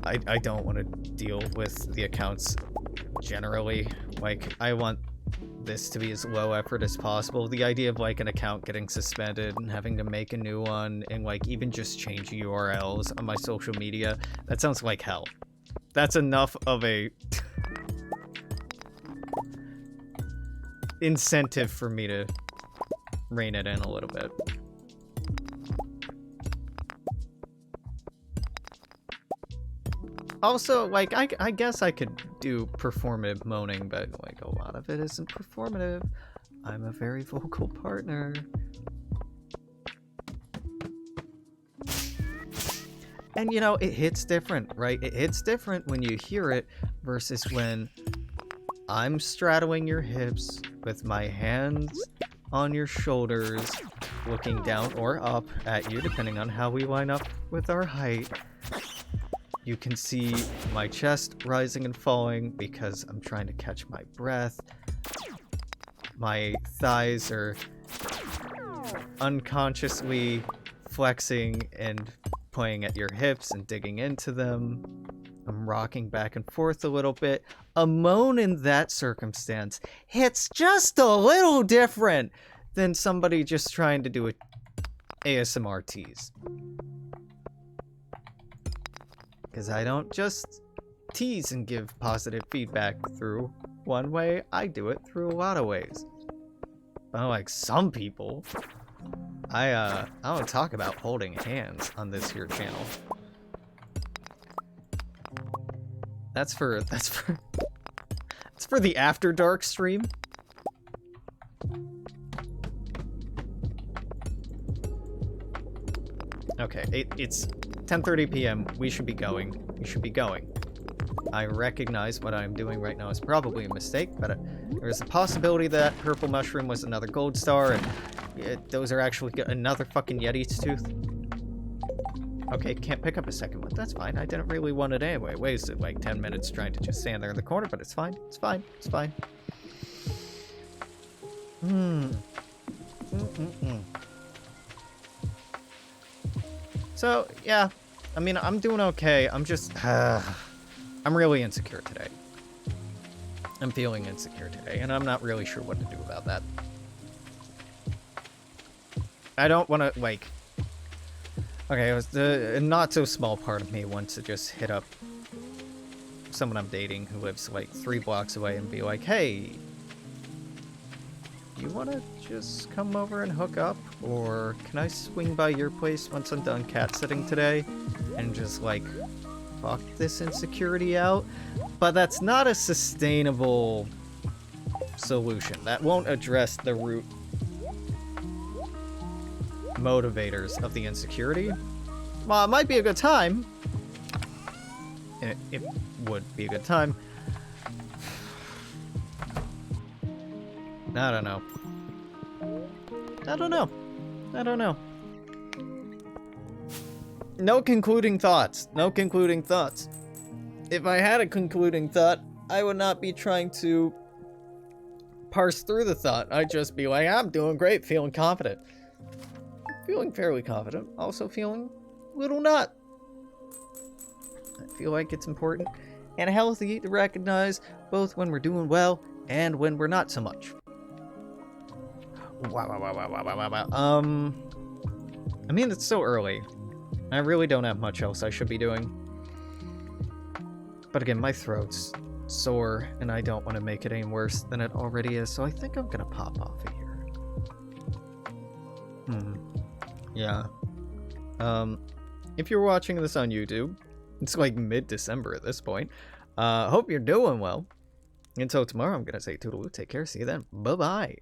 I don't want to deal with the accounts generally. Like, I want this to be as low effort as possible. The idea of like an account getting suspended and having to make a new one and like even just change URLs on my social media, that sounds like hell. That's enough of a incentive for me to rein it in a little bit. Also, like, I guess I could do performative moaning, but, like, a lot of it isn't performative. I'm a very vocal partner. And, you know, it hits different, right? It hits different when you hear it versus when I'm straddling your hips with my hands on your shoulders, looking down or up at you, depending on how we line up with our height. You can see my chest rising and falling because I'm trying to catch my breath. My thighs are unconsciously flexing and playing at your hips and digging into them. I'm rocking back and forth a little bit. A moan in that circumstance hits just a little different than somebody just trying to do a ASMR tease. Because I don't just tease and give positive feedback through one way, I do it through a lot of ways. Unlike some people, I don't talk about holding hands on this here channel. That's for the After Dark stream. Okay, it's 10:30 p.m. We should be going. We should be going. I recognize what I'm doing right now is probably a mistake, but there's a possibility that purple mushroom was another gold star, and those are actually another fucking Yeti's tooth. Okay, can't pick up a second one. That's fine. I didn't really want it anyway. Wasted like 10 minutes trying to just stand there in the corner, but it's fine. It's fine. It's fine. So, yeah. I mean, I'm doing okay. I'm just... I'm really insecure today. I'm feeling insecure today, and I'm not really sure what to do about that. I don't want to, like... Okay, it was a not-so-small part of me wants to just hit up someone I'm dating who lives, like, 3 blocks away and be like, hey, you want to just come over and hook up? Or can I swing by your place once I'm done cat-sitting today and just, like, fuck this insecurity out? But that's not a sustainable solution. That won't address the root motivators of the insecurity. Well, it might be a good time. It would be a good time. I don't know. I don't know. I don't know. No concluding thoughts. No concluding thoughts. If I had a concluding thought, I would not be trying to parse through the thought. I'd just be like, I'm doing great, feeling confident. Feeling fairly confident, also feeling a little not. I feel like it's important and healthy to recognize both when we're doing well and when we're not so much. Wow. I mean, it's so early. I really don't have much else I should be doing. But again, my throat's sore, and I don't want to make it any worse than it already is, so I think I'm gonna pop off of here. Yeah. If you're watching this on YouTube, it's like mid-December at this point. Hope you're doing well. Until tomorrow, I'm gonna say toodaloo, take care, see you then. Bye-bye.